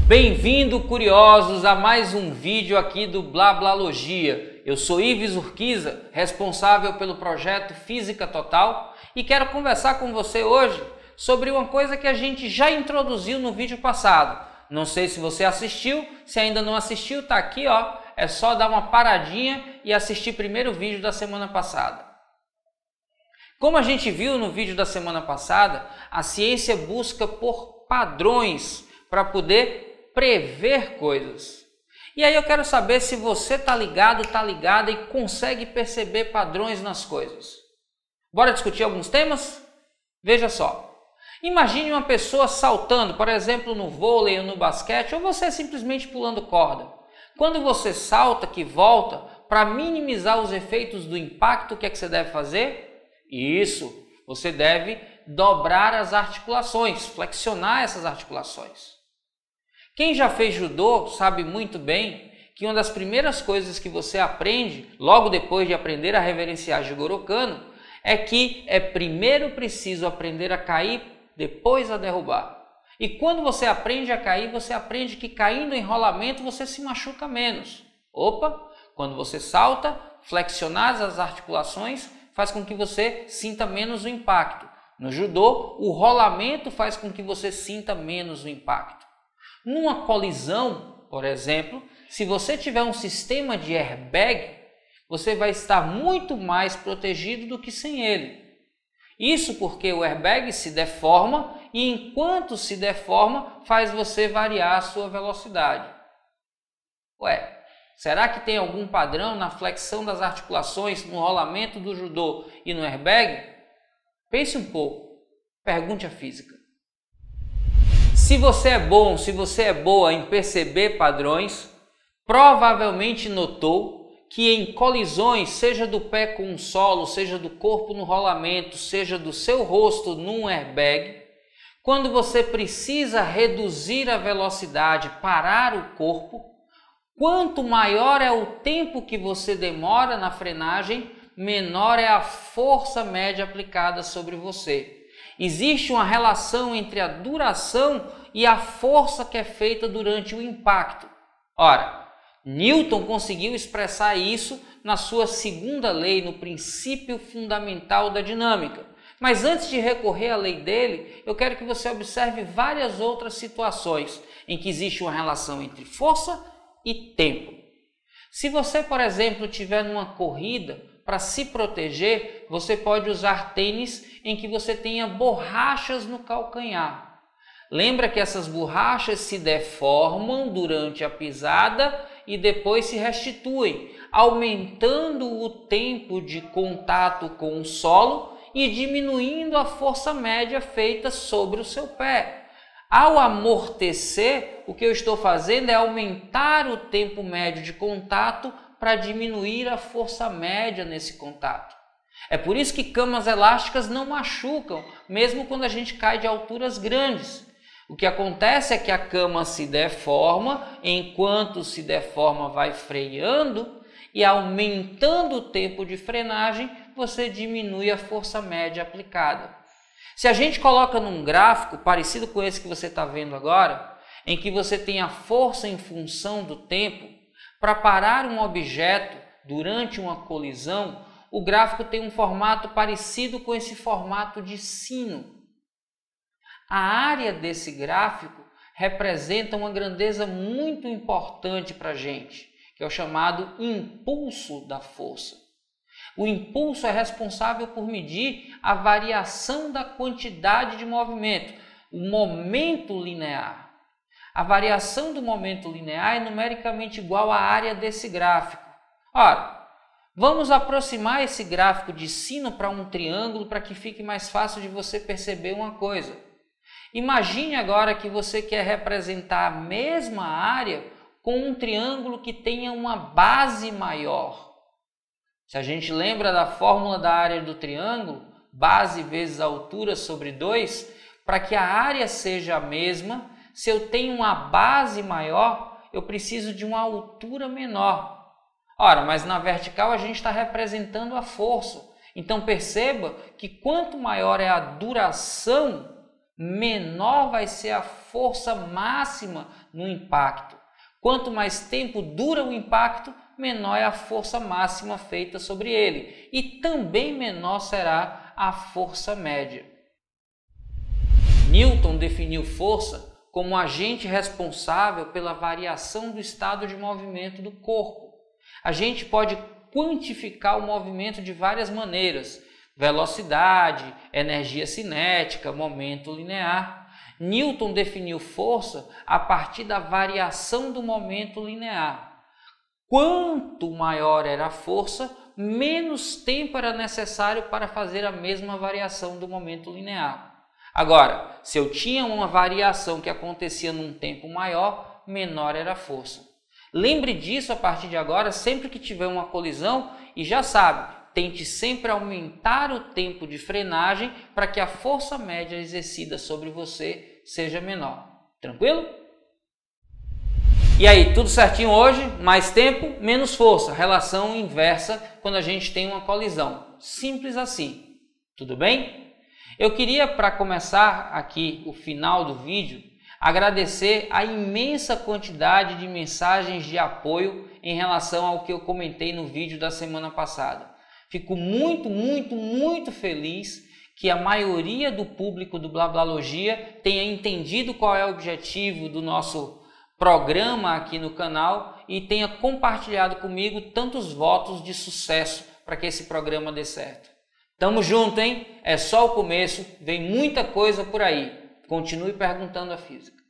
Bem-vindo, curiosos, a mais um vídeo aqui do Blablalogia. Eu sou Ives Urquiza, responsável pelo projeto Física Total, e quero conversar com você hoje sobre uma coisa que a gente já introduziu no vídeo passado. Não sei se você assistiu, se ainda não assistiu, tá aqui, ó. É só dar uma paradinha e assistir primeiro o vídeo da semana passada. Como a gente viu no vídeo da semana passada, a ciência busca por padrões para poder prever coisas. E aí eu quero saber se você tá ligado, tá ligada e consegue perceber padrões nas coisas. Bora discutir alguns temas? Veja só. Imagine uma pessoa saltando, por exemplo, no vôlei ou no basquete, ou você simplesmente pulando corda. Quando você salta, que volta, para minimizar os efeitos do impacto, o que é que você deve fazer? Isso, você deve dobrar as articulações, flexionar essas articulações. Quem já fez judô sabe muito bem que uma das primeiras coisas que você aprende, logo depois de aprender a reverenciar Jigoro Kano, é que é primeiro preciso aprender a cair, depois a derrubar. E quando você aprende a cair, você aprende que caindo em rolamento você se machuca menos. Opa, quando você salta, flexionar as articulações faz com que você sinta menos o impacto. No judô, o rolamento faz com que você sinta menos o impacto. Numa colisão, por exemplo, se você tiver um sistema de airbag, você vai estar muito mais protegido do que sem ele. Isso porque o airbag se deforma e enquanto se deforma faz você variar a sua velocidade. Ué, será que tem algum padrão na flexão das articulações, no rolamento do judô e no airbag? Pense um pouco, pergunte à física. Se você é bom, se você é boa em perceber padrões, provavelmente notou que em colisões, seja do pé com o solo, seja do corpo no rolamento, seja do seu rosto num airbag, quando você precisa reduzir a velocidade, parar o corpo, quanto maior é o tempo que você demora na frenagem, menor é a força média aplicada sobre você. Existe uma relação entre a duração e a força que é feita durante o impacto. Ora, Newton conseguiu expressar isso na sua segunda lei, no princípio fundamental da dinâmica. Mas antes de recorrer à lei dele, eu quero que você observe várias outras situações em que existe uma relação entre força e tempo. Se você, por exemplo, estiver numa corrida, para se proteger, você pode usar tênis em que você tenha borrachas no calcanhar. Lembra que essas borrachas se deformam durante a pisada e depois se restituem, aumentando o tempo de contato com o solo e diminuindo a força média feita sobre o seu pé. Ao amortecer, o que eu estou fazendo é aumentar o tempo médio de contato para diminuir a força média nesse contato. É por isso que camas elásticas não machucam, mesmo quando a gente cai de alturas grandes. O que acontece é que a cama se deforma, enquanto se deforma vai freando e aumentando o tempo de frenagem, você diminui a força média aplicada. Se a gente coloca num gráfico parecido com esse que você está vendo agora, em que você tem a força em função do tempo, para parar um objeto durante uma colisão, o gráfico tem um formato parecido com esse formato de sino. A área desse gráfico representa uma grandeza muito importante para a gente, que é o chamado impulso da força. O impulso é responsável por medir a variação da quantidade de movimento, o momento linear. A variação do momento linear é numericamente igual à área desse gráfico. Ora, vamos aproximar esse gráfico de sino para um triângulo para que fique mais fácil de você perceber uma coisa. Imagine agora que você quer representar a mesma área com um triângulo que tenha uma base maior. Se a gente lembra da fórmula da área do triângulo, base vezes altura sobre 2, para que a área seja a mesma, se eu tenho uma base maior, eu preciso de uma altura menor. Ora, mas na vertical a gente está representando a força. Então perceba que quanto maior é a duração, menor vai ser a força máxima no impacto. Quanto mais tempo dura o impacto, menor é a força máxima feita sobre ele e também menor será a força média. Newton definiu força como um agente responsável pela variação do estado de movimento do corpo. A gente pode quantificar o movimento de várias maneiras: velocidade, energia cinética, momento linear. Newton definiu força a partir da variação do momento linear. Quanto maior era a força, menos tempo era necessário para fazer a mesma variação do momento linear. Agora, se eu tinha uma variação que acontecia num tempo maior, menor era a força. Lembre disso a partir de agora, sempre que tiver uma colisão, e já sabe, tente sempre aumentar o tempo de frenagem para que a força média exercida sobre você seja menor. Tranquilo? E aí, tudo certinho hoje? Mais tempo, menos força. Relação inversa quando a gente tem uma colisão. Simples assim. Tudo bem? Eu queria, para começar aqui o final do vídeo, agradecer a imensa quantidade de mensagens de apoio em relação ao que eu comentei no vídeo da semana passada. Fico muito feliz que a maioria do público do Blablalogia tenha entendido qual é o objetivo do nosso programa aqui no canal e tenha compartilhado comigo tantos votos de sucesso para que esse programa dê certo. Tamo junto, hein? É só o começo, vem muita coisa por aí. Continue perguntando a física.